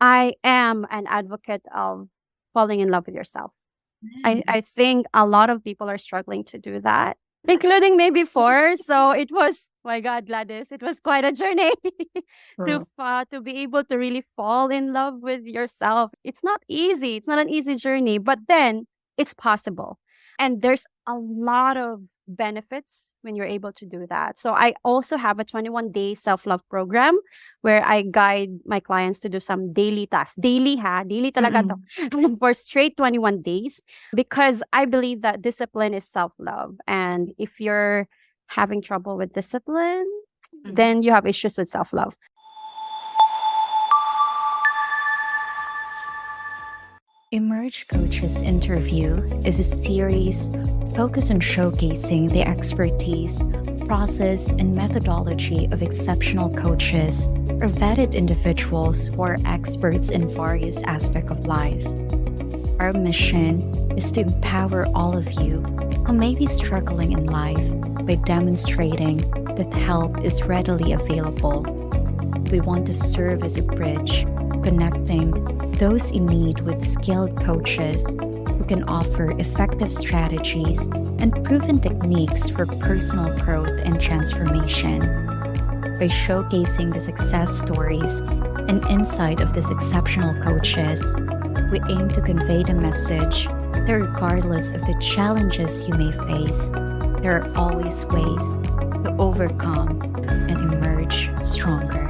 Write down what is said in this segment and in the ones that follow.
I am an advocate of falling in love with yourself. I Nice. think a lot of people are struggling to do that, including me before. So it was, my God, Gladys, it was quite a journey True. to be able to really fall in love with yourself. It's not easy. It's not an easy journey, but then it's possible. And there's a lot of benefits when you're able to do that. So I also have a 21-day self-love program where I guide my clients to do some daily tasks. Daily ha, daily talaga to. Mm-mm. For straight 21 days because I believe that discipline is self-love. And if you're having trouble with discipline, Mm. then you have issues with self-love. Emerge Coaches Interview is a series focused on showcasing the expertise, process, and methodology of exceptional coaches or vetted individuals who are experts in various aspects of life. Our mission is to empower all of you who may be struggling in life by demonstrating that help is readily available. We want to serve as a bridge, connecting those in need with skilled coaches who can offer effective strategies and proven techniques for personal growth and transformation. By showcasing the success stories and insight of these exceptional coaches, we aim to convey the message that regardless of the challenges you may face, there are always ways to overcome and emerge stronger.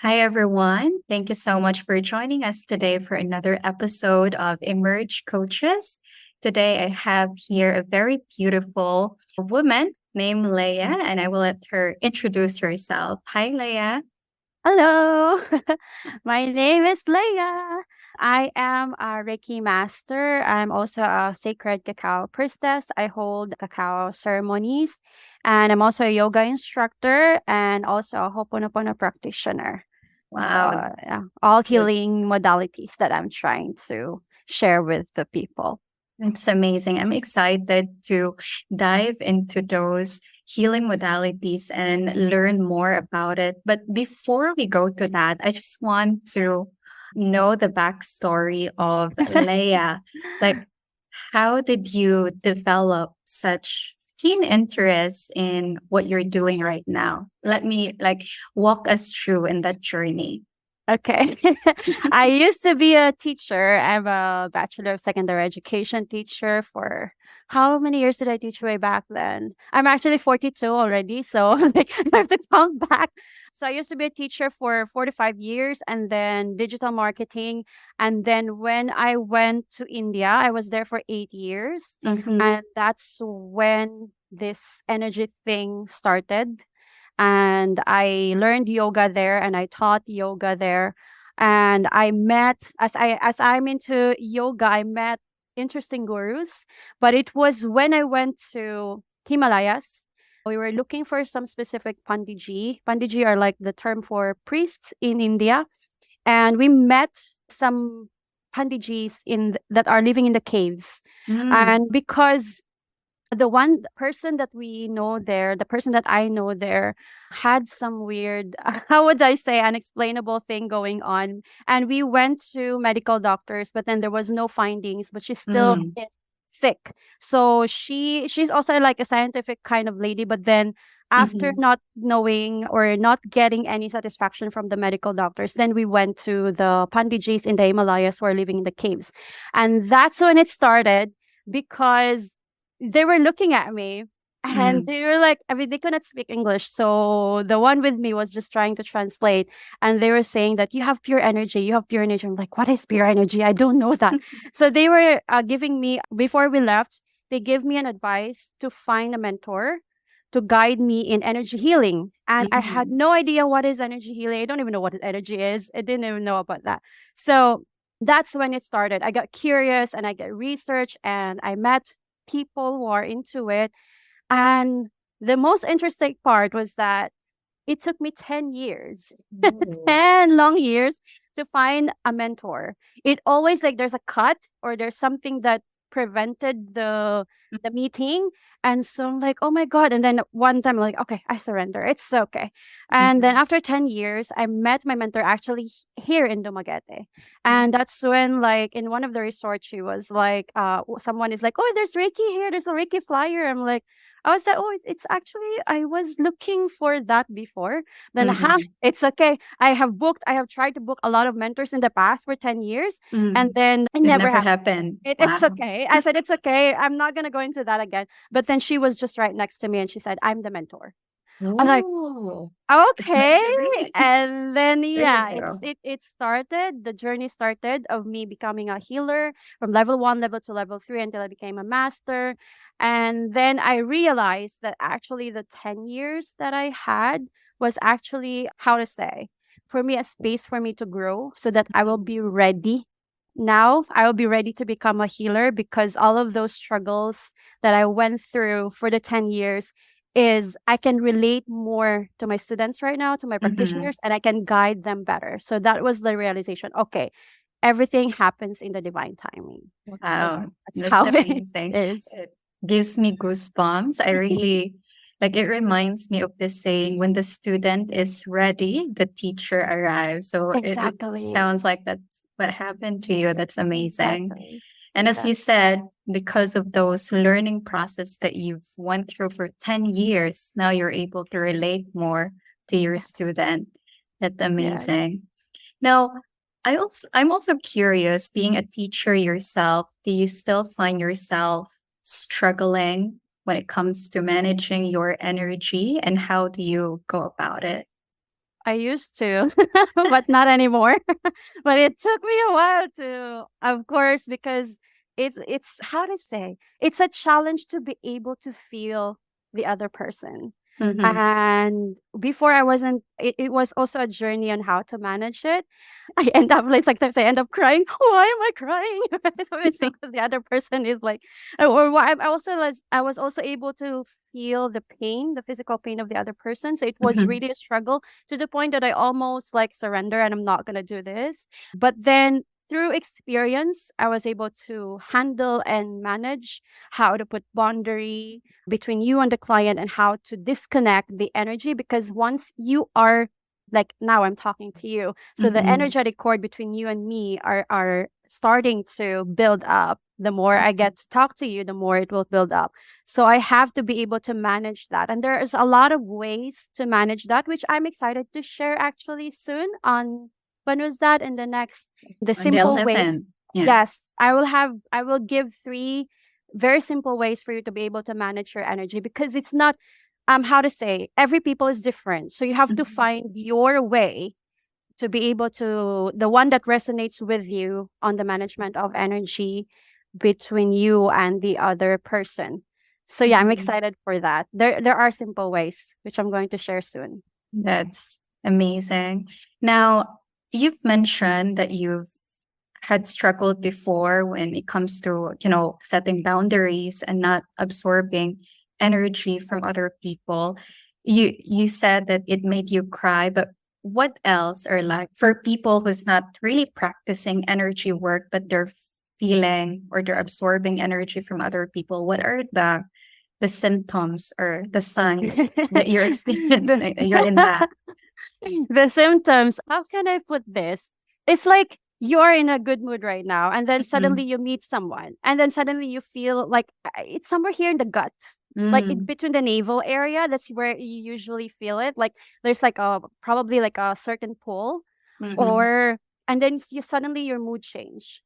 Hi, everyone. Thank you so much for joining us today for another episode of Emerge Coaches. Today, I have here a very beautiful woman named Leia, and I will let her introduce herself. Hi, Leia. Hello, my name is Leia. I am a Reiki master. I'm also a sacred cacao priestess. I hold cacao ceremonies, and I'm also a yoga instructor and also a Ho'oponopono practitioner. So, Wow, yeah, all that's, healing modalities that I'm trying to share with the people. that's amazing. I'm excited to dive into those healing modalities and learn more about it. But before we go to that, I just want to know the backstory of Leia. Like, how did you develop such keen interest in what you're doing right now? Let me walk us through in that journey. Okay. I used to be a teacher. I'm a Bachelor of Secondary Education teacher for how many years did I teach way back then? I'm actually 42 already, so like, I have to count back. So I used to be a teacher for 45 years and then digital marketing. And then when I went to India, I was there for 8 years. Mhm. And that's when this energy thing started and I learned yoga there and I taught yoga there. And I met as I'm into yoga, I met interesting gurus. But it was when I went to Himalayas. We were looking for some specific Panditji. Panditji are like the term for priests in India. And we met some Panditjis that are living in the caves. Mm. And because the person that we know there, the person that I know there, had some weird, how would I say, unexplainable thing going on. And we went to medical doctors, but then there was no findings, but she still Mm. is sick. So she's also like a scientific kind of lady, but then after Mhm. not knowing or not getting any satisfaction from the medical doctors, then we went to the Panditjis in the Himalayas who are living in the caves. And that's when it started because they were looking at me and Mm. they were like, I mean, they could not speak English. So the one with me was just trying to translate. And they were saying that you have pure energy. You have pure energy. I'm like, what is pure energy? I don't know that. So they were giving me, before we left, they gave me an advice to find a mentor to guide me in energy healing. And I had Mhm. no idea what is energy healing. I don't even know what energy is. I didn't even know about that. So that's when it started. I got curious and I get research and I met people who are into it. And the most interesting part was that it took me 10 years, Ooh. 10 long years to find a mentor. It always like there's a cut or there's something that prevented the meeting. And so I'm like, oh my God. And then one time I'm like, okay, I surrender. It's okay. And then after 10 years, I met my mentor actually here in Dumaguete. And that's when, like, in one of the resorts, she was like, someone is like, oh, there's Reiki here. There's a Reiki flyer. I'm like, I was like, oh, it's actually, I was looking for that before. Then, it's okay. I have tried to book a lot of mentors in the past for 10 years. And then it It never never happened. happened. It's Wow. okay. I said, it's okay. I'm not going to go into that again. But then she was just right next to me and she said, I'm the mentor. I'm like, Oh, it's okay. meant to be. And then There yeah, you go. it started, the journey started of me becoming a healer from level 1, level 2, level 3 until I became a master. And then I realized that actually the 10 years that I had was actually, how to say, for me, a space for me to grow so that I will be ready. Now I will be ready to become a healer because all of those struggles that I went through for the 10 years is I can relate more to my students right now, to my practitioners, and I can guide them better. So that was the realization. Okay, everything happens in the divine timing. So Wow, that's that's how it amazing. is. It gives me goosebumps. I really like it reminds me of this saying, when the student is ready, the teacher arrives. So it Exactly. sounds like that's what happened to you. That's amazing. Exactly. And as you said, because of those learning process that you've went through for 10 years, now you're able to relate more to your student. That's amazing. Now, I'm also curious, being a teacher yourself, do you still find yourself struggling when it comes to managing your energy, and how do you go about it? I used to, but not anymore. But it took me a while to, of course, because it's how to say, it's a challenge to be able to feel the other person. And before I wasn't, it was also a journey on how to manage it. I end up like sometimes I end up crying. Why am I crying? So it's because the other person is like, or why I was also able to feel the pain, the physical pain of the other person. So it was really a struggle to the point that I almost like surrender and I'm not gonna do this. But then through experience, I was able to handle and manage how to put boundary between you and the client and how to disconnect the energy, because once you are like now I'm talking to you, so the energetic cord between you and me are starting to build up. The more I get to talk to you, the more it will build up. So I have to be able to manage that. And there's a lot of ways to manage that, which I'm excited to share actually soon on when was that in the next the On the simple ways. 11th. Yeah. Yes, I will give 3 very simple ways for you to be able to manage your energy, because it's not how to say, every people is different. So you have to find your way to be able to, the one that resonates with you on the management of energy between you and the other person. So yeah, I'm excited for that. There are simple ways which I'm going to share soon. That's amazing. Now, you've mentioned that you've had struggled before when it comes to, setting boundaries and not absorbing energy from other people. You said that it made you cry, but what else, or like for people who's not really practicing energy work, but they're feeling or they're absorbing energy from other people, what are the symptoms or the signs that you're experiencing? You're in that. The symptoms, how can I put this? It's like you're in a good mood right now, and then suddenly you meet someone, and then suddenly you feel like it's somewhere here in the gut. Like between the navel area, that's where you usually feel it. Like there's like a probably like a certain pull, or and then you suddenly your mood change.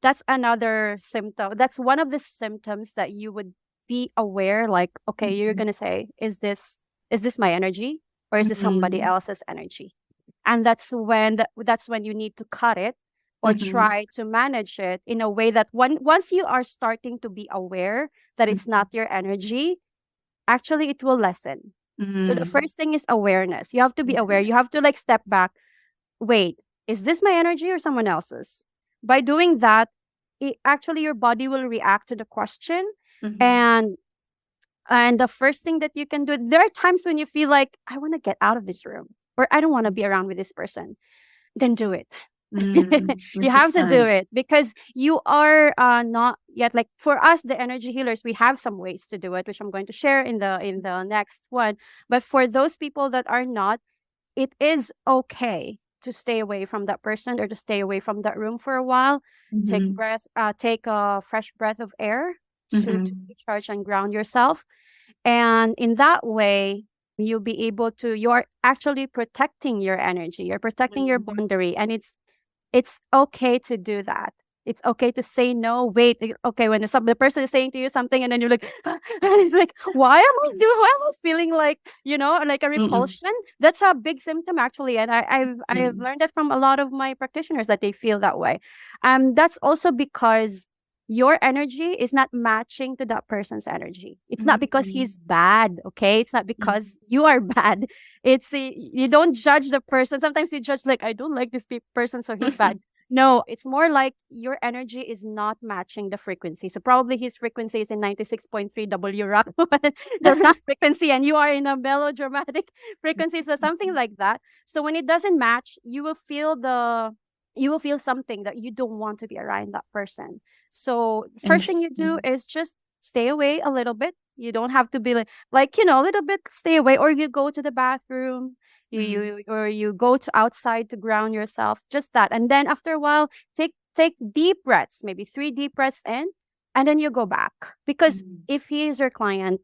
That's another symptom. That's one of the symptoms that you would be aware. Like, okay, you're gonna say, is this my energy, or is this somebody else's energy? And that's when you need to cut it or try to manage it in a way that once you are starting to be aware that it's not your energy, actually it will lessen. So the first thing is awareness. You have to be aware. You have to like step back. Wait, is this my energy or someone else's? By doing that, actually your body will react to the question. And the first thing that you can do, there are times when you feel like, I want to get out of this room or I don't want to be around with this person. Then do it. You It's a have to do sign. it because you are not yet, like for us the energy healers, we have some ways to do it, which I'm going to share in the next one. But for those people that are not, it is okay to stay away from that person or to stay away from that room for a while. Mhm. Take a fresh breath of air to Mhm. recharge and ground yourself. And in that way, you'll be able to, you're actually protecting your energy, you're protecting your Mhm. boundary. And it's okay to do that. It's okay to say no. Wait, okay, when the person is saying to you something, and then you're like, and it's like, why am I feeling like, like a Mm-mm. repulsion? That's a big symptom actually, and I've Mm. learned that from a lot of my practitioners that they feel that way. That's also because your energy is not matching to that person's energy. It's not because Mm. he's bad, okay? It's not Mm. because you are bad. You don't judge the person. Sometimes you judge like, I don't like this person, so he's bad. No, it's more like your energy is not matching the frequency. So probably his frequency is in 96.3 W rock, the rock frequency, and you are in a melodramatic frequency. So something like that. So when it doesn't match, you will feel something that you don't want to be around that person. So the first thing you do Interesting. is just stay away a little bit. You don't have to be like a little bit stay away, or you go to the bathroom, Mhm. or you go to outside to ground yourself, just that. And then after a while, take deep breaths, maybe 3 deep breaths in, and then you go back. Because Mhm. if he is your client,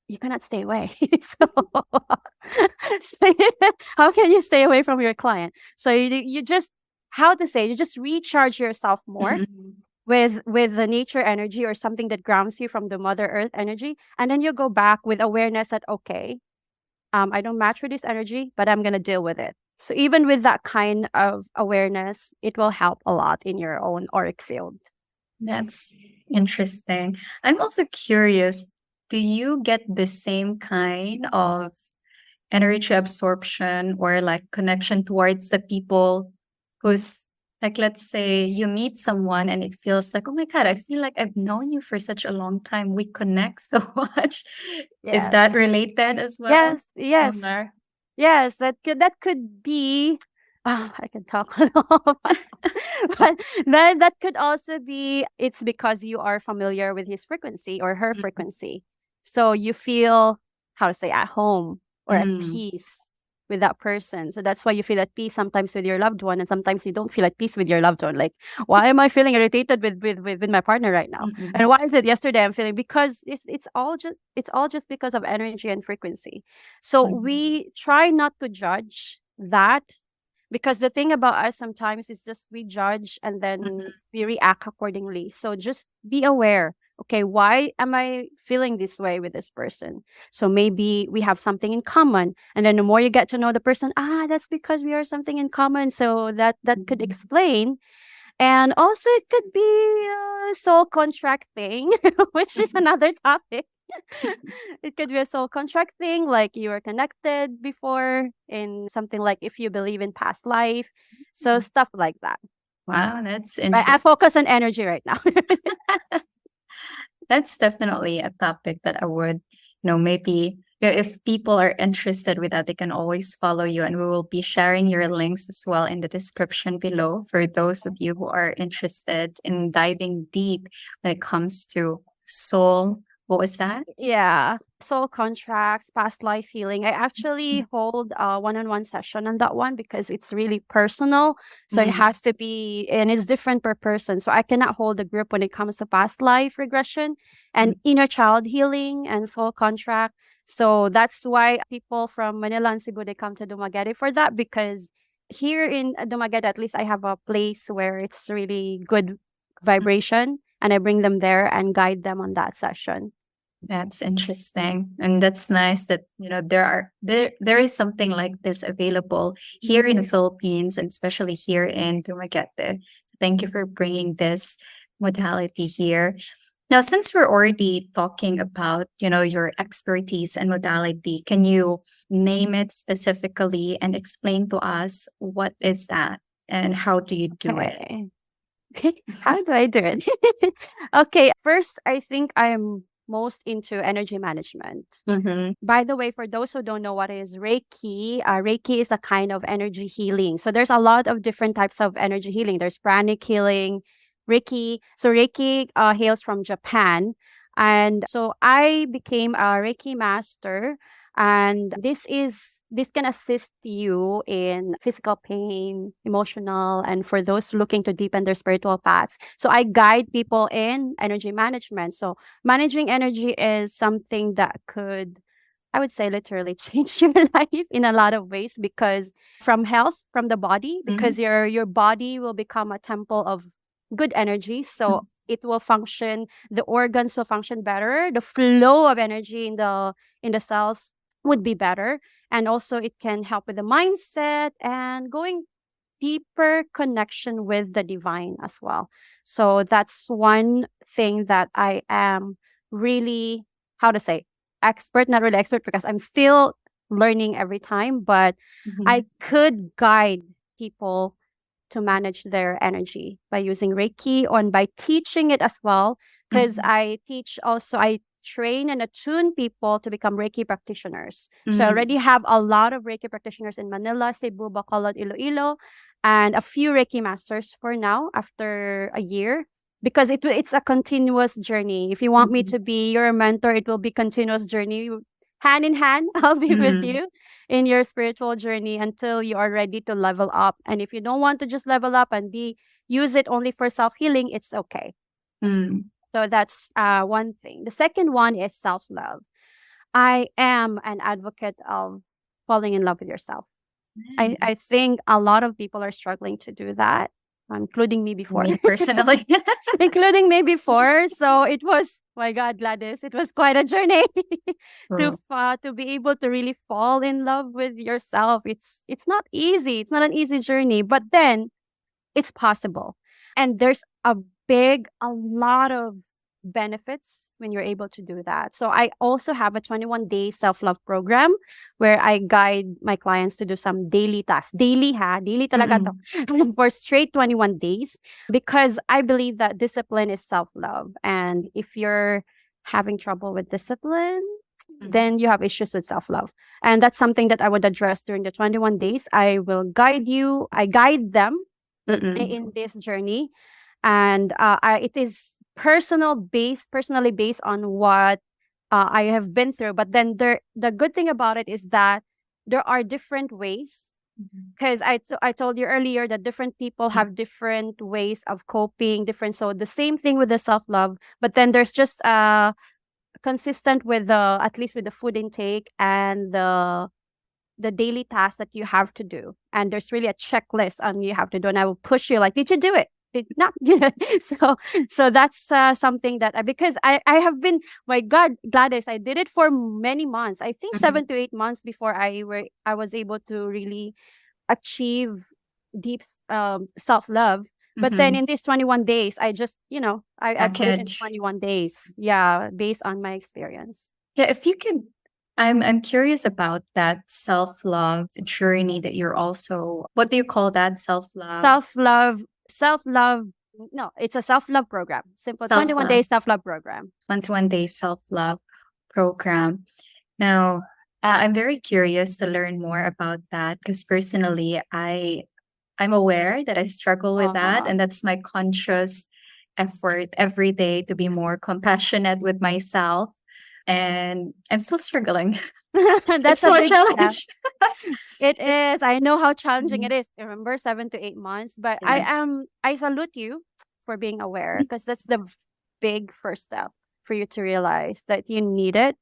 you cannot stay away. So, so how can you stay away from your client? So you just, how to say, you just recharge yourself more Mhm. with the nature energy or something that grounds you from the mother earth energy, and then you go back with awareness that, okay, I don't match with this energy, but I'm gonna deal with it. So even with that kind of awareness, it will help a lot in your own auric field. That's interesting. I'm also curious, do you get the same kind of energy absorption or like connection towards the people who's like, let's say you meet someone and it feels like, oh my God, I feel like I've known you for such a long time. We connect so much. Is Yes. that related as well? Yes, yes. Similar. Yes, that could be. I can talk a lot, but that could also be. It's because you are familiar with his frequency or her Mm. frequency, so you feel, how to say, at home or at Mm. peace with that person. So that's why you feel at peace sometimes with your loved one, and sometimes you don't feel at peace with your loved one. Like, why am I feeling irritated with my partner right now? Mm-mm. And why is it yesterday I'm feeling? Because it's all just because of energy and frequency. So Mm. we try not to judge that, because the thing about us sometimes is just we judge and then Mhm. we react accordingly. So just be aware. Okay, why am I feeling this way with this person? So maybe we have something in common. And then the more you get to know the person, that's because we are something in common. So that could Mhm. explain. And also it could be soul contracting, which is another topic. It could be a soul contract thing, like you were connected before in something like if you believe in past life. So stuff like that. Wow, that's But I interesting. focus on energy right now. That's definitely a topic that I would, maybe if people are interested with that, they can always follow you, and we will be sharing your links as well in the description below for those of you who are interested in diving deep when it comes to soul. What was that? Yeah. Soul contracts, past life healing. I actually hold a one-on-one session on that one because it's really personal. So it Mm. has to be, and it's different per person. So I cannot hold a group when it comes to past life regression and Mm. inner child healing and soul contract. So that's why people from Manila and Cebu, they come to Dumaguete for that, because here in Dumaguete, at least I have a place where it's really good vibration, and I bring them there and guide them on that session. That's interesting. And that's nice that, there is something like this available here in the Philippines and especially here in Dumaguete. So thank you for bringing this modality here. Now, since we're already talking about, your expertise and modality, can you name it specifically and explain to us what is that and how do you do it? Okay. How do I do it? Okay, first, I think I'm most into energy management. Mm-hmm. By the way, for those who don't know what is Reiki, Reiki is a kind of energy healing. So there's a lot of different types of energy healing. There's pranic healing, Reiki. So Reiki hails from Japan. And so I became a Reiki master. And this can assist you in physical pain, emotional, and for those looking to deepen their spiritual paths. So I guide people in energy management. So managing energy is something that could, I would say, literally change your life in a lot of ways, because from health, from the body, Mm-hmm. because your body will become a temple of good energy. So it will function, the organs will function better, the flow of energy in the cells would be better. And also it can help with the mindset and going deeper connection with the divine as well. So that's one thing that I am really, how to say, expert, not really expert because I'm still learning every time, but Mm-hmm. I could guide people to manage their energy by using Reiki and by teaching it as well. Because Mhm. I teach also, I train and attune people to become Reiki practitioners. So I Mm. already have a lot of Reiki practitioners in Manila, Cebu, Bacolod, Iloilo, and a few Reiki masters for now after a year. Because it's a continuous journey. If you want me Mhm. to be your mentor, it will be continuous journey. Hand in hand, I'll be with Mm. you in your spiritual journey until you are ready to level up. And if you don't want to just level up and use it only for self-healing, it's okay. Mm. So that's one thing. The second one is self-love. I am an advocate of falling in love with yourself. I Nice. think a lot of people are struggling to do that, including me before. Me personally. Including me before. So it was, my God, Gladys, it was quite a journey True. to be able to really fall in love with yourself. It's not easy. It's not an easy journey, but then it's possible. And there's a lot of benefits when you're able to do that. So I also have a 21-day self-love program where I guide my clients to do some daily tasks. Daily ha, daily talaga to. Mm-mm. For straight 21 days, because I believe that discipline is self-love. And if you're having trouble with discipline, Mhm. then you have issues with self-love. And that's something that I would address during the 21 days. I will guide you. I guide them Mm-mm. in this journey, and it is personally based on what I have been through. But then the good thing about it is that there are different ways, Mhm. because I told you earlier that different people have different ways of coping, different. So the same thing with the self love, but then there's just consistent with the, at least with the food intake and the daily tasks that you have to do. And there's really a checklist on you have to do. And I will push you like, did you do it? Did not. So that's something that because I have been, my God, Gladys, I did it for many months. I think Mhm. 7 to 8 months before I was able to really achieve deep self-love. But then Mhm. in these 21 days, I just, I put it in Package. 21 days. Yeah, based on my experience. Yeah, if you could, I'm curious about that self-love journey that you're also, what do you call that? Self-love? Self-love. No, it's a self-love program. Simple 21 Self-love. days self-love program. 21 day self-love program. Now, I'm very curious to learn more about that because personally, I'm aware that I struggle with that, Uh, and that's my conscious effort every day to be more compassionate with myself. And I'm still struggling. It's that's a so a big step. challenge. It is. I know how challenging it Mhm. is. Remember, 7 to 8 months. But Yeah. I salute you for being aware, because that's the big first step for you to realize that you need it.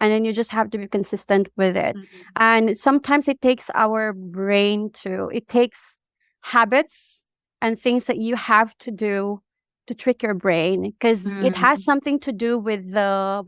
And then you just have to be consistent with it. Mhm. And sometimes it takes our brain it takes habits and things that you have to do to trick your brain, because it has Mm. something to do with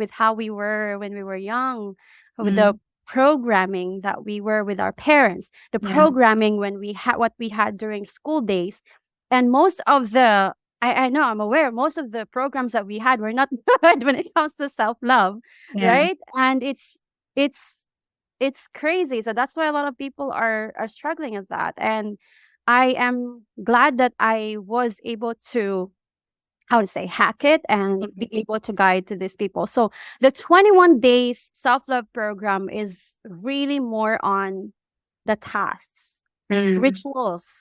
with how we were when we were young, with the Mm. programming that we were with our parents, the Yeah. programming when we had what we had during school days. And most of the, I know, I'm aware, most of the programs that we had were not good when it comes to self-love, Yeah. right? And it's it's crazy. So that's why a lot of people are struggling with that. And I am glad that I was able to how to say, hack it and be able to guide to these people. So the 21 days self-love program is really more on the tasks, rituals.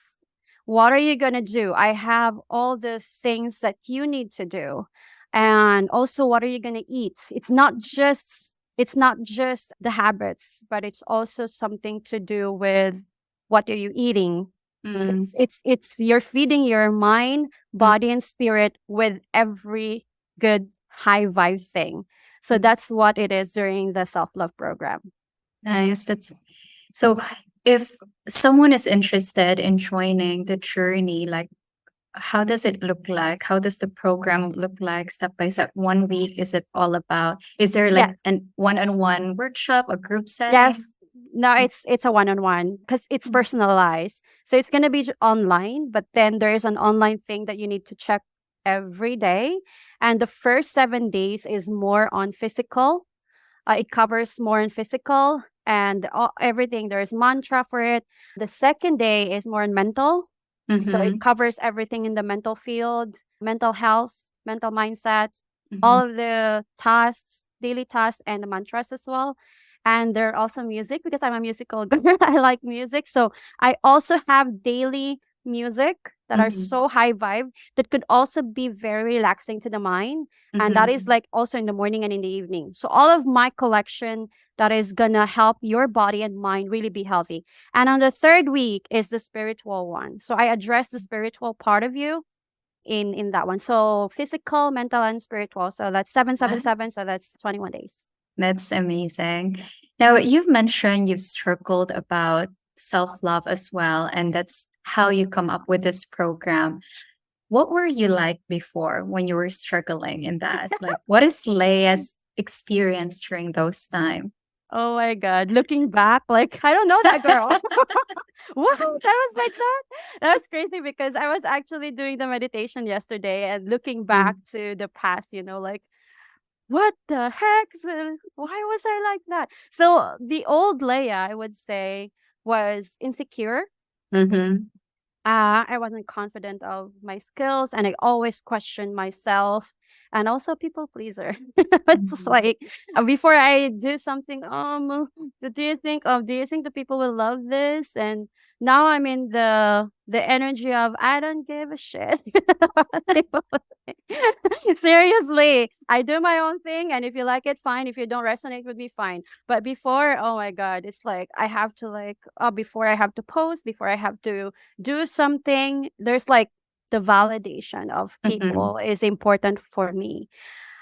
What are you going to do? I have all the things that you need to do. And also, what are you going to eat? It's not just the habits, but it's also something to do with what are you eating. It's you're feeding your mind, body, and spirit with every good high vibe thing. So that's what it is during the self-love program. Nice. That's so if someone is interested in joining the journey, like how does it look like? How does the program look like step by step? 1 week, is it all about? Is there like Yes. an one-on-one workshop, a group Yes. setting? No, it's a one-on-one because it's personalized. So it's gonna be online, but then there is an online thing that you need to check every day. And the first 7 days is more on physical. It covers more on physical and everything. There's mantra for it. The second day is more on mental. So it covers everything in the mental field, mental health, mental mindset, all of the tasks, daily tasks, and the mantras as well. And there are also music because I'm a musical girl. I like music. So I also have daily music that are so high vibe that could also be very relaxing to the mind. And that is like also in the morning and in the evening. So all of my collection that is gonna help your body and mind really be healthy. And on the third week is the spiritual one. So I address the spiritual part of you in that one. So physical, mental, and spiritual. So that's 777. So that's 21 days. That's amazing. Now, you've mentioned you've struggled about self love as well, and that's how you come up with this program. What were you like before when you were struggling in that? Like, what is Leia's experience during those times? Oh my God. Looking back, like, I don't know that girl. What? That was like that? That was crazy because I was actually doing the meditation yesterday and looking back to the past, like, what the heck? Why was I like that? So the old Leia, I would say, was insecure. I wasn't confident of my skills and I always questioned myself and also people pleaser. It's like before I do something, do you think the people will love this? And now I'm in the energy of I don't give a shit. People seriously, I do my own thing and if you like it, fine. If you don't resonate with me, fine. But before, oh my God, it's like I have to before I have to post, before I have to do something, there's like the validation of people is important for me.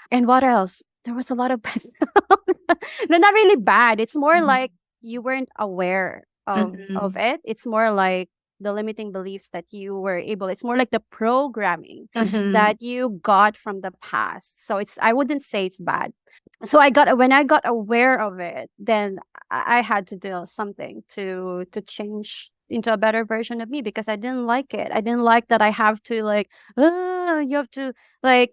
And what else? There was a lot of bad stuff. No, not really bad. It's more like you weren't aware of it. It's more like the limiting beliefs that you were able. It's more like the programming that you got from the past. So I wouldn't say it's bad. So when I got aware of it, then I had to do something to change into a better version of me because I didn't like it. I didn't like that I have to you have to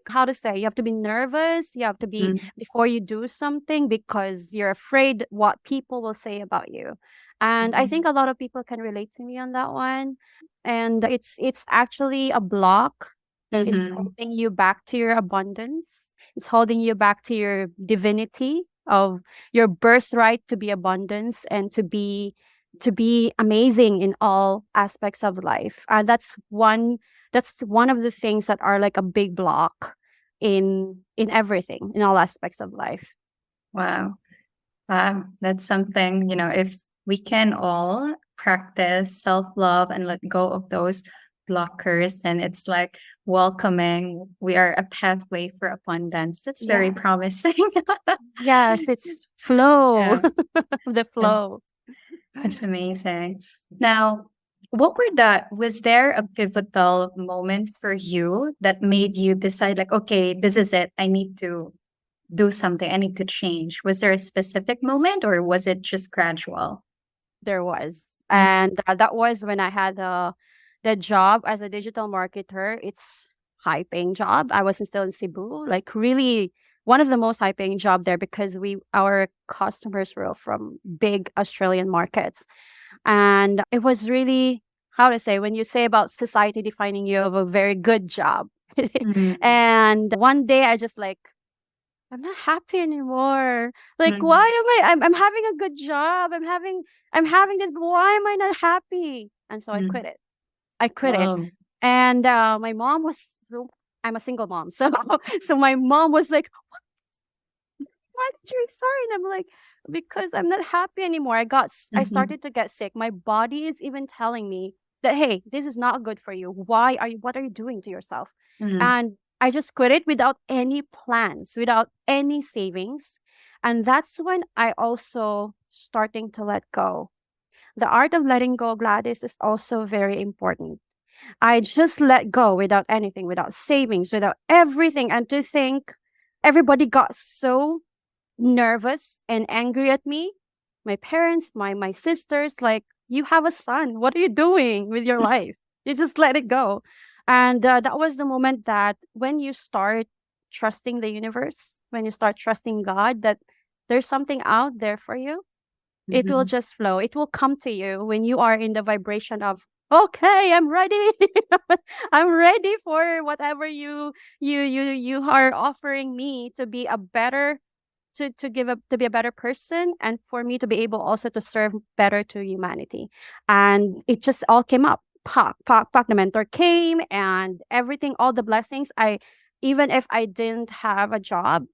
how to say, you have to be nervous. You have to be before you do something because you're afraid what people will say about you. And I think a lot of people can relate to me on that one. And it's actually a block. It's holding you back to your abundance. It's holding you back to your divinity of your birthright to be abundance and to be amazing in all aspects of life. That's one of the things that are like a big block in everything, in all aspects of life. Wow. That's something, if we can all practice self love and let go of those blockers, then it's like welcoming. We are a pathway for abundance. That's very Yes. promising. Yes, it's flow. Yeah. The flow. That's amazing. Now, was there a pivotal moment for you that made you decide, like, okay, this is it. I need to do something. I need to change. Was there a specific moment or was it just gradual? There was. And that was when I had the job as a digital marketer. It's high paying job. I was still in Cebu, like really one of the most high paying job there because our customers were from big Australian markets. And it was really, how to say, when you say about society defining you of a very good job, Mm, And one day I just like, I'm not happy anymore. Like, why mm, am I'm having a good job. I'm having this, but why am I not happy? And so I mm. quit it. I quit it. Wow. And my mom was so, I'm a single mom. So so my mom was like, why did you resign? I'm like, because I'm not happy anymore. I Mhm, started to get sick. My body is even telling me that, hey, this is not good for you. What are you doing to yourself? mhm, And I just quit it without any plans, without any savings. And that's when I also starting to let go. The art of letting go, Gladys, is also very important. I just let go without anything, without savings, without everything. And to think everybody got so nervous and angry at me. My parents, my sisters, like, you have a son. What are you doing with your life? You just let it go. And that was the moment that when you start trusting the universe, when you start trusting God, that there's something out there for you, it will mhm, just flow. It will come to you when you are in the vibration of, okay, I'm ready. I'm ready for whatever you are offering me to be a better to give up to be a better person, and for me to be able also to serve better to humanity. And it just all came up. Pop, pop, pop. The mentor came and everything, all the blessings. I Even if I didn't have a job,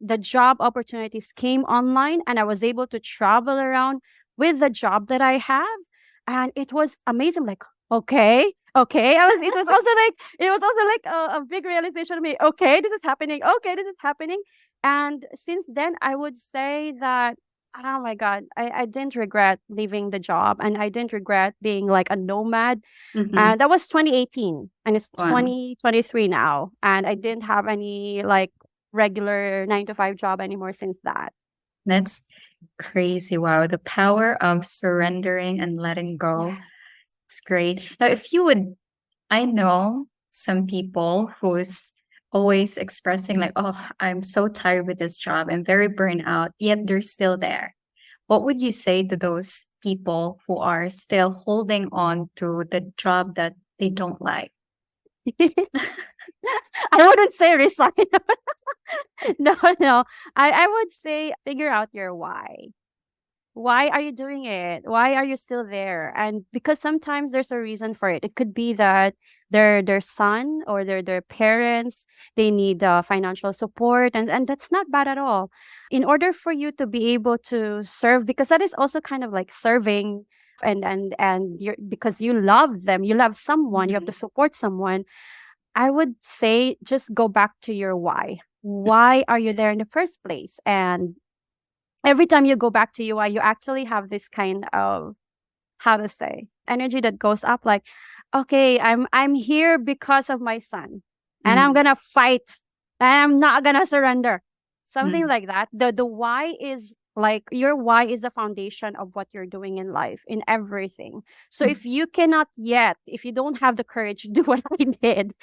the job opportunities came online and I was able to travel around with the job that I have. And it was amazing. Like, okay, okay. It was also like a big realization to me. Okay, this is happening. Okay, this is happening. And since then, I would say that, oh my God, I didn't regret leaving the job and I didn't regret being like a nomad. mhm. And that was 2018 and it's Wow. 2023 now. And I didn't have any like regular 9 to 5 job anymore since that. That's crazy. Wow. The power of surrendering and letting go. Yes. It's great. Now, if you would, I know some people who's always expressing like, oh, I'm so tired with this job. I'm very burnt out, yet they're still there. What would you say to those people who are still holding on to the job that they don't like? I wouldn't say resign. No, no. I would say figure out your why. Why are you doing it? Why are you still there? And because sometimes there's a reason for it. It could be that their son or their parents, they need financial support, and that's not bad at all. In order for you to be able to serve, because that is also kind of like serving, and you're, because you love them, you love someone, you have to Mhm, support someone. I would say just go back to your why. Why are you there in the first place? And every time you go back to UI, you actually have this kind of, how to say, energy that goes up like, okay, I'm here because of my son. And I'm mhm, gonna fight. I'm not gonna surrender. Something mhm, like that. The why is like your why is the foundation of what you're doing in life, in everything. So mhm, if you cannot yet, if you don't have the courage to do what I did,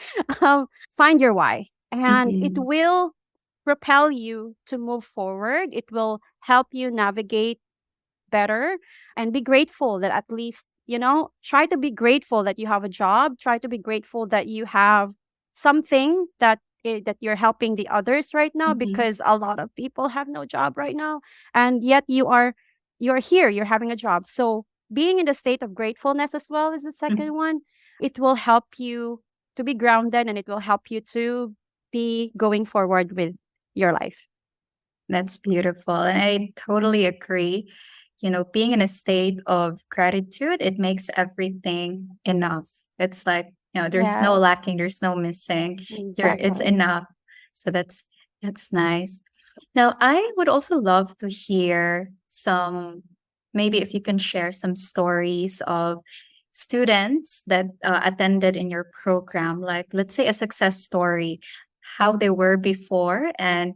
find your why. And it mhm, will propel you to move forward. It will help you navigate better and be grateful that at least, try to be grateful that you have a job. Try to be grateful that you have something that you're helping the others right now, mhm, because a lot of people have no job right now, and yet you're here, you're having a job. So being in the state of gratefulness as well is the mhm. second one. It will help you to be grounded, and it will help you to be going forward with your life. That's beautiful. And I totally agree. Being in a state of gratitude, it makes everything enough. It's like, there's no Yes, lacking, there's no missing. It's exactly. enough. So that's nice. Now, I would also love to hear some, maybe if you can share some stories of students that attended in your program, like let's say a success story, how they were before and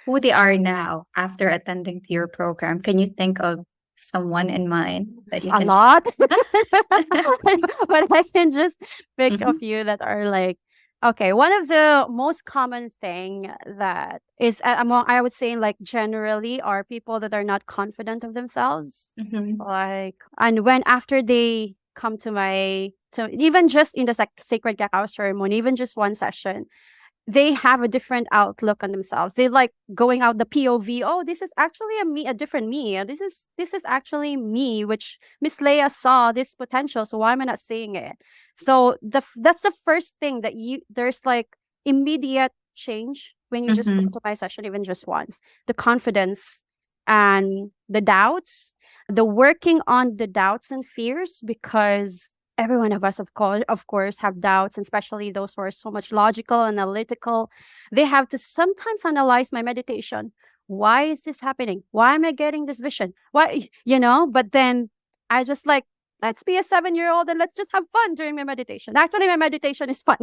who they are now after attending to your program. Can you think of someone in mind that There's you a can? lot, but I can just pick a Mhm, few that are like, okay. One of the most common thing that is among, I would say, like generally, are people that are not confident of themselves. mhm, Like, and when after they come to my So even just in the sacred cacao ceremony, even just one session, they have a different outlook on themselves. They like going out the POV. Oh, this is actually a different me. This is actually me, which Miss Leah saw this potential. So why am I not seeing it? So that's the first thing that there's like immediate change when you just go to my session, even just once. The confidence and the doubts, the working on the doubts and fears, because every one of us, of course, have doubts, and especially those who are so much logical, analytical. They have to sometimes analyze my meditation. Why is this happening? Why am I getting this vision? Why, But then I just like, let's be a 7-year-old and let's just have fun during my meditation. Actually, my meditation is fun,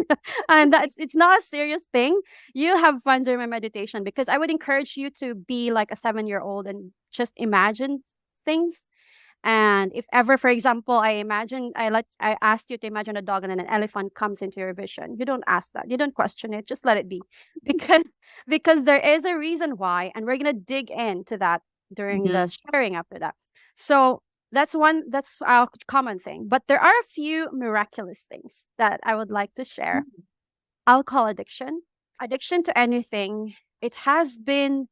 and it's not a serious thing. You have fun during my meditation, because I would encourage you to be like a 7-year-old and just imagine things. And if ever, for example, I asked you to imagine a dog and then an elephant comes into your vision, you don't ask that. You don't question it. Just let it be, because there is a reason why, and we're gonna dig into that during the sharing after that. So that's a common thing. But there are a few miraculous things that I would like to share. Alcohol addiction to anything. It has been,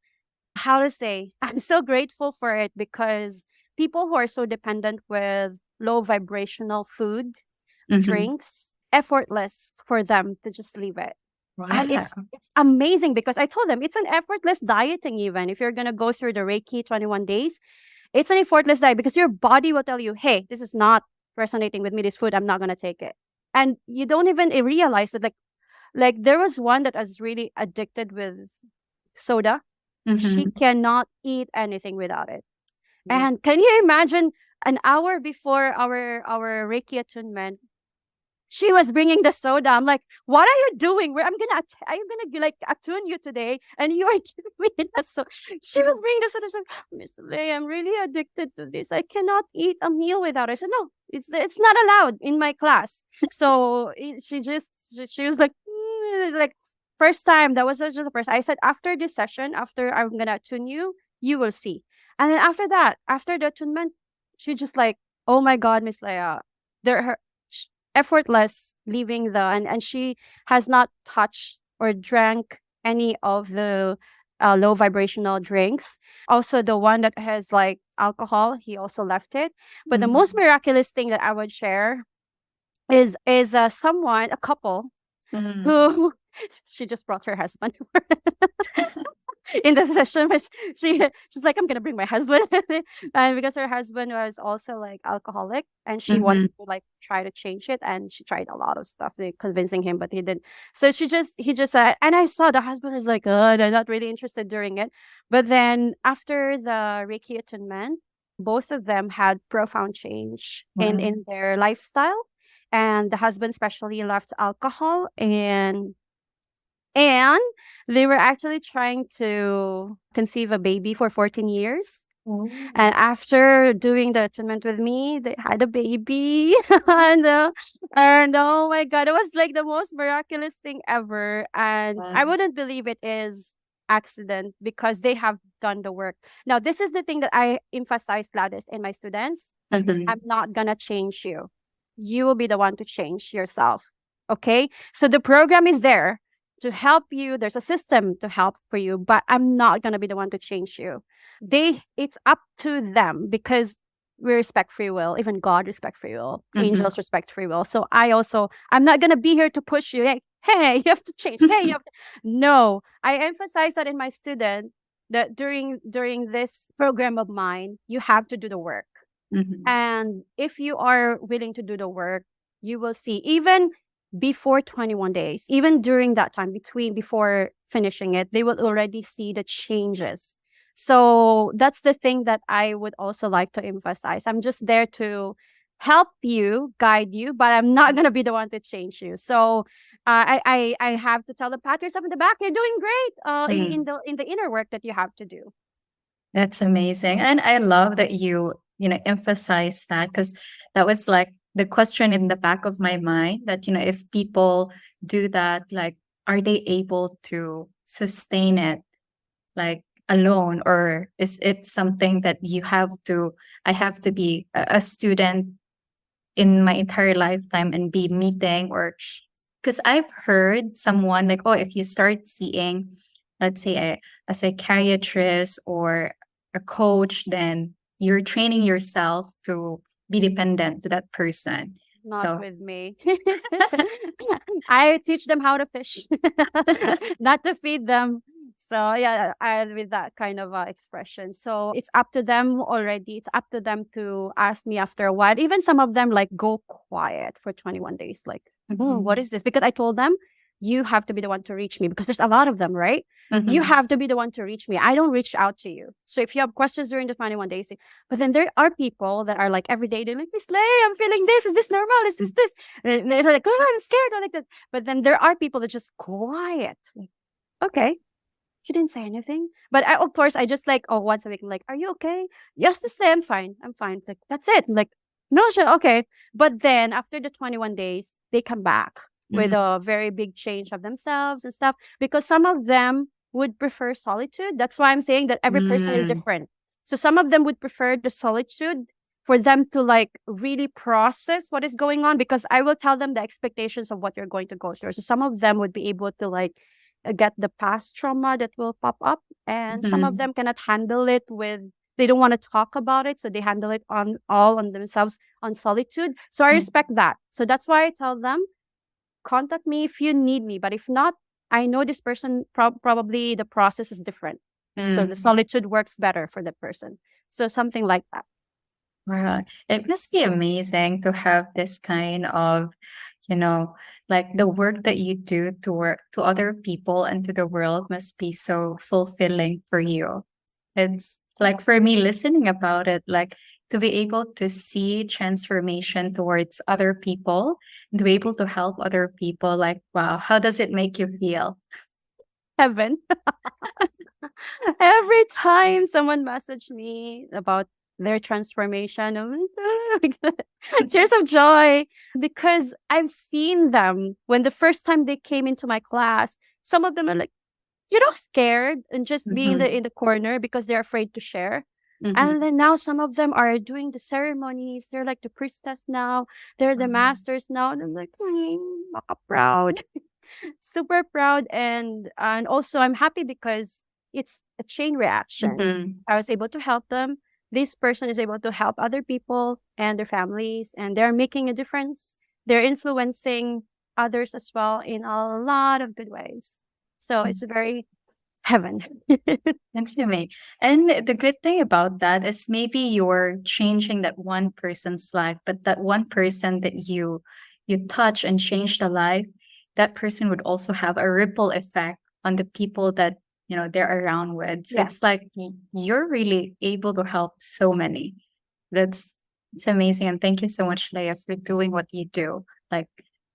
how to say, I'm so grateful for it, because people who are so dependent with low vibrational food, drinks, effortless for them to just leave it. And it's amazing, because I told them it's an effortless dieting. Even if you're going to go through the Reiki 21 days, it's an effortless diet, because your body will tell you, hey, this is not resonating with me, this food, I'm not going to take it. And you don't even realize that, like there was one that was really addicted with soda. She cannot eat anything without it. And can you imagine, an hour before our Reiki attunement, she was bringing the soda. I'm like, what are you doing? I'm gonna like attune you today, and you are giving me the soda. She was bringing the soda. She's like, Miss Leia, I'm really addicted to this. I cannot eat a meal without it. I said, no, it's not allowed in my class. So she was like, like, first time, that was just the first. I said, after this session, after I'm gonna attune you, you will see. And then after that, after the attunement, she just like, oh my God, Miss Leia, effortless leaving and she has not touched or drank any of the low vibrational drinks. Also, the one that has like alcohol, he also left it. But the most miraculous thing that I would share is a couple who she just brought her husband in the session. But she's like, I'm gonna bring my husband. And because her husband was also like alcoholic, and she wanted to like try to change it, and she tried a lot of stuff, like, convincing him, but he didn't. So he just and I saw the husband is like, oh, they're not really interested during it. But then after the Reiki attunement, both of them had profound change in their lifestyle. And the husband especially left alcohol, and they were actually trying to conceive a baby for 14 years. And after doing the attunement with me, they had a baby. And oh my God, it was like the most miraculous thing ever. And I wouldn't believe it is accident, because they have done the work. Now, this is the thing that I emphasize loudest in my students. I'm not gonna change you. You will be the one to change yourself. Okay? So the program is there to help you. There's a system to help for you, but I'm not going to be the one to change you. It's up to them, because we respect free will. Even God respect free will. Angels respect free will. So I'm not going to be here to push you. Like, hey, you have to change. Hey, you have to. No, I emphasize that in my student, that during this program of mine, you have to do the work. And if you are willing to do the work, you will see, even before 21 days, even during that time before finishing it, they will already see the changes. So that's the thing that I would also like to emphasize. I'm just there to help you, guide you, but I'm not going to be the one to change you. So I have to tell the pat yourself in the back, you're doing great in the inner work that you have to do. That's amazing. And I love that you emphasize that, because that was like the question in the back of my mind, that, if people do that, like, are they able to sustain it like alone, or is it something that I have to be a student in my entire lifetime and be meeting, or because I've heard someone like, oh, if you start seeing, let's say, a psychiatrist or a coach, then you're training yourself to be dependent to that person. Not So, with me. I teach them how to fish, not to feed them. So yeah, I with that kind of expression. So it's up to them already. It's up to them to ask me after a while. Even some of them like go quiet for 21 days. Like, oh, what is this? Because I told them you have to be the one to reach me because there's a lot of them, right? You have to be the one to reach me. I don't reach out to you. So if you have questions during the 21 days, but then there are people that are like every day, they're like, Miss Leia, I'm feeling this. Is this normal? Is this? And they're like, oh, I'm scared. Or like that. But then there are people that just quiet. Like, okay, you didn't say anything. But of course, I just like, oh, once a week, I'm like, are you okay? Yes, Miss Leia, I'm fine. I'm fine. Like, that's it. I'm like, no, sure, okay. But then after the 21 days, they come back with a very big change of themselves and stuff because some of them would prefer solitude. That's why I'm saying that every person is different. So some of them would prefer the solitude for them to like really process what is going on because I will tell them the expectations of what you're going to go through. So some of them would be able to like get the past trauma that will pop up, and some of them cannot handle it with they don't want to talk about it, so they handle it on themselves on solitude. So I respect that. So that's why I tell them contact me if you need me. But if not, I know this person probably the process is different. So the solitude works better for that person. So something like that. Wow. It must be amazing to have this kind of, like the work that you do to work to other people and to the world must be so fulfilling for you. It's like for me listening about it, like to be able to see transformation towards other people, to be able to help other people, like, wow, how does it make you feel? Heaven. Every time someone messaged me about their transformation, I'm like, tears of joy because I've seen them when the first time they came into my class. Some of them are like, scared and just being in the corner because they're afraid to share. And then now some of them are doing the ceremonies. They're like the priestess now. They're the masters now. And I'm like, proud. Super proud. And also I'm happy because it's a chain reaction. I was able to help them. This person is able to help other people and their families, and they're making a difference. They're influencing others as well in a lot of good ways. So it's very heaven. Thanks, me. And the good thing about that is maybe you're changing that one person's life, but that one person that you touch and change the life, that person would also have a ripple effect on the people that they're around with. So it's like you're really able to help so many. It's amazing, and thank you so much, Leah, for doing what you do. Like,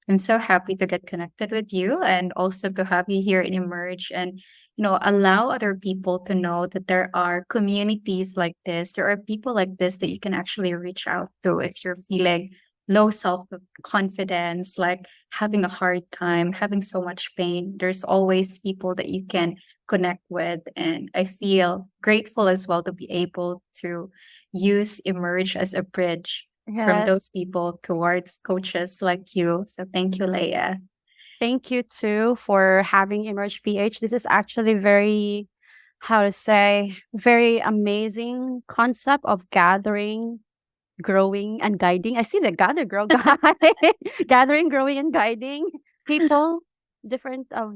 I'm so happy to get connected with you and also to have you here in Emerge and allow other people to know that there are communities like this. There are people like this that you can actually reach out to if you're feeling low self-confidence, like having a hard time, having so much pain. There's always people that you can connect with. And I feel grateful as well to be able to use Emerge as a bridge from those people towards coaches like you. So thank you, Leia. Thank you too for having Emerge PH. This is actually very, how to say, very amazing concept of gathering, growing, and guiding. I see the gather, grow, guide. Gathering, growing, and guiding people, different, how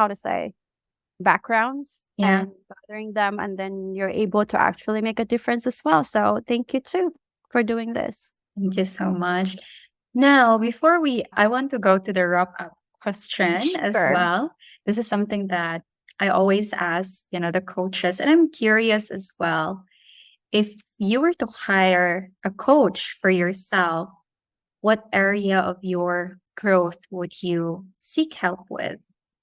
to say, backgrounds. Yeah. And gathering them, and then you're able to actually make a difference as well. So thank you too for doing this. Thank you so much. Now, I want to go to the wrap up question as well. This is something that I always ask, the coaches, and I'm curious as well. If you were to hire a coach for yourself, what area of your growth would you seek help with?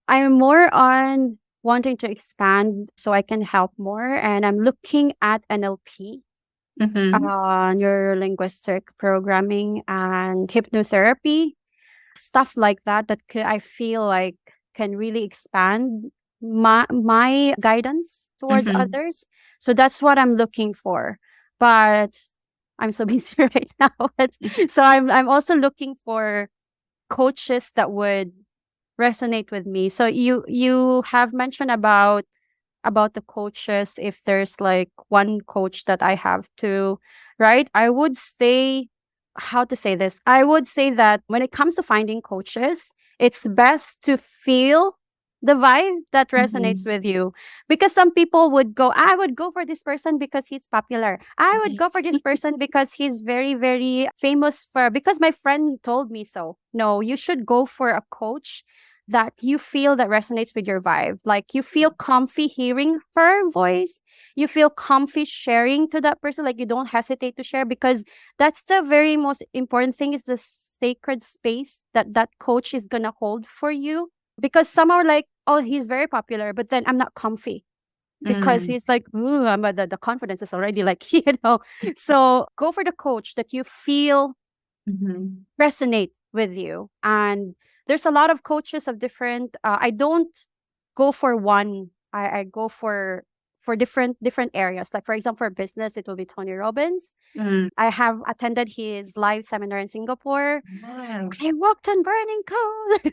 I'm more on wanting to expand so I can help more, and I'm looking at NLP, neuro-linguistic programming, and hypnotherapy, stuff like that. I feel like can really expand my guidance towards others. So that's what I'm looking for. But I'm so busy right now. So I'm also looking for coaches that would resonate with me. So you have mentioned about the coaches, if there's like one coach that I have to, right? I would say, how to say this? I would say that when it comes to finding coaches, it's best to feel the vibe that resonates Mhm. with you. Because some people would go, I would go for this person because he's popular. I would go for this person because he's very, very famous for, because my friend told me so. No, you should go for a coach that you feel that resonates with your vibe. Like you feel comfy hearing her voice. You feel comfy sharing to that person. Like you don't hesitate to share, because that's the very most important thing, is the sacred space that that coach is going to hold for you. Because some are like, oh, he's very popular, but then I'm not comfy because Mm. he's like, ooh, the confidence is already like, you know. So go for the coach that you feel Mhm. resonate with you. And there's a lot of coaches of different, I don't go for one. I go for different areas. Like for example, for business, it will be Tony Robbins. Mm. I have attended his live seminar in Singapore. Wow. I walked on burning coal.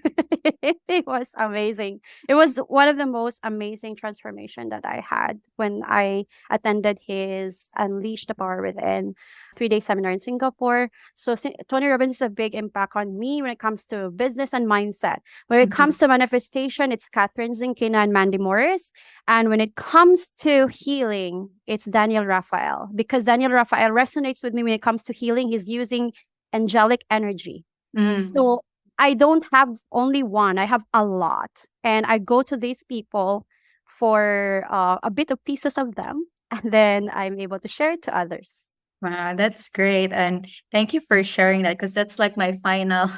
It was amazing. It was one of the most amazing transformation that I had when I attended his Unleash the Power Within 3-day seminar in Singapore. So Tony Robbins is a big impact on me when it comes to business and mindset. When it Mhm. comes to manifestation, it's Catherine Zinkina and Mandy Morris. And when it comes to healing, it's Daniel Raphael, because Daniel Raphael resonates with me when it comes to healing. He's using angelic energy. Mm. So I don't have only one, I have a lot. And I go to these people for a bit of pieces of them, and then I'm able to share it to others. Wow, that's great. And thank you for sharing that, because that's like my final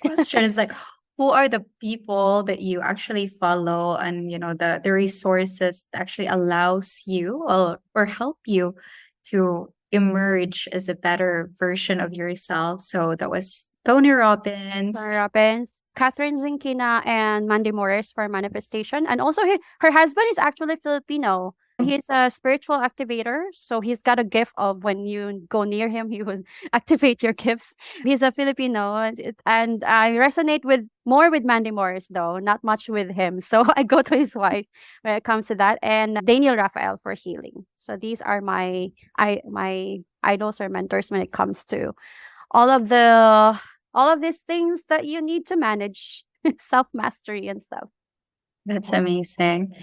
question is like, who are the people that you actually follow, and the resources that actually allows you or help you to emerge as a better version of yourself. So that was Tony Robbins. Tony Robbins, Catherine Zinkina, and Mandy Morris for manifestation. And also, her husband is actually Filipino. He's a spiritual activator. So he's got a gift of, when you go near him, he will activate your gifts. He's a Filipino. And I resonate with more with Mandy Morris, though, not much with him. So I go to his wife when it comes to that. And Daniel Raphael for healing. So these are my idols or mentors when it comes to all of the all of these things that you need to manage, self mastery and stuff. That's amazing.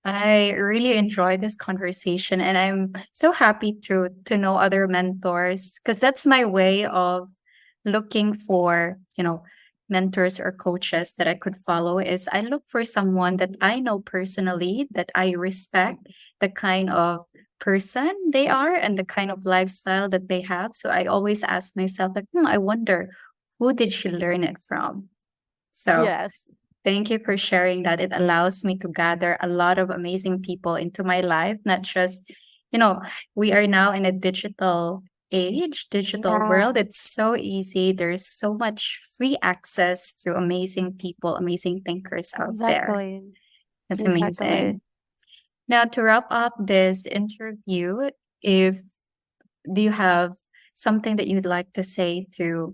I really enjoyed this conversation, and I'm so happy to know other mentors, because that's my way of looking for, mentors or coaches that I could follow. Is I look for someone that I know personally, that I respect the kind of person they are and the kind of lifestyle that they have. So I always ask myself like, I wonder, who did she learn it from? So Yes, thank you for sharing that. It allows me to gather a lot of amazing people into my life, not just, you know, we are now in a digital age, digital yeah, world. It's so easy. There's so much free access to amazing people, amazing thinkers out there. exactly, That's exactly. amazing. Now, to wrap up this interview, if do you have something that you'd like to say to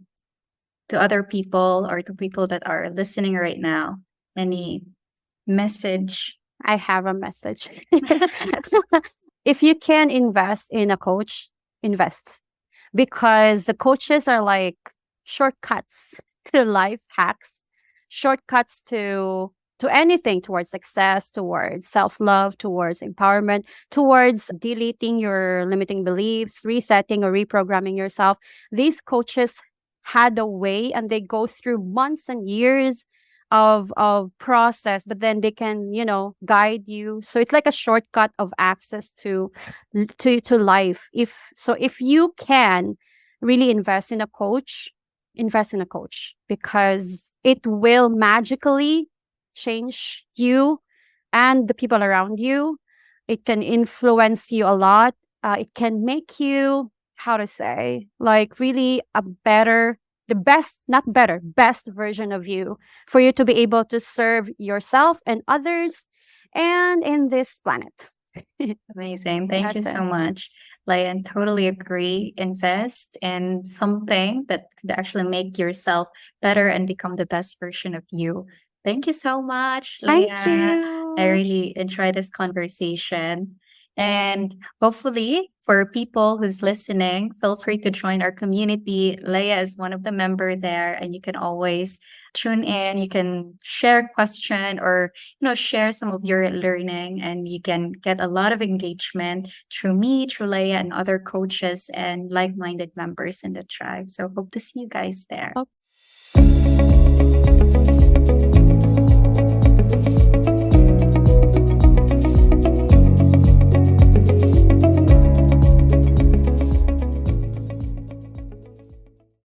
other people or to people that are listening right now? Any message? I have a message. If you can invest in a coach, invest, because the coaches are like shortcuts to life hacks, shortcuts to anything, towards success, towards self-love, towards empowerment, towards deleting your limiting beliefs, resetting or reprogramming yourself. These coaches had a way, and they go through months and years of process, but then they can, guide you. So it's like a shortcut of access to life. If you can really invest in a coach, because it will magically change you and the people around you. It can influence you a lot. It can make you, how to say, like really a better, the best, not better, best version of you, for you to be able to serve yourself and others and in this planet. Amazing. Thank you That's so it. much, Leia. And totally agree. Invest in something that could actually make yourself better and become the best version of you. Thank you so much, Thank Leia. I you. really enjoyed this conversation. And hopefully, for people who's listening, feel free to join our community. Leia is one of the member there, and you can always tune in. You can share question or share some of your learning, and you can get a lot of engagement through me, through Leia, and other coaches and like-minded members in the tribe. So hope to see you guys there. Oh.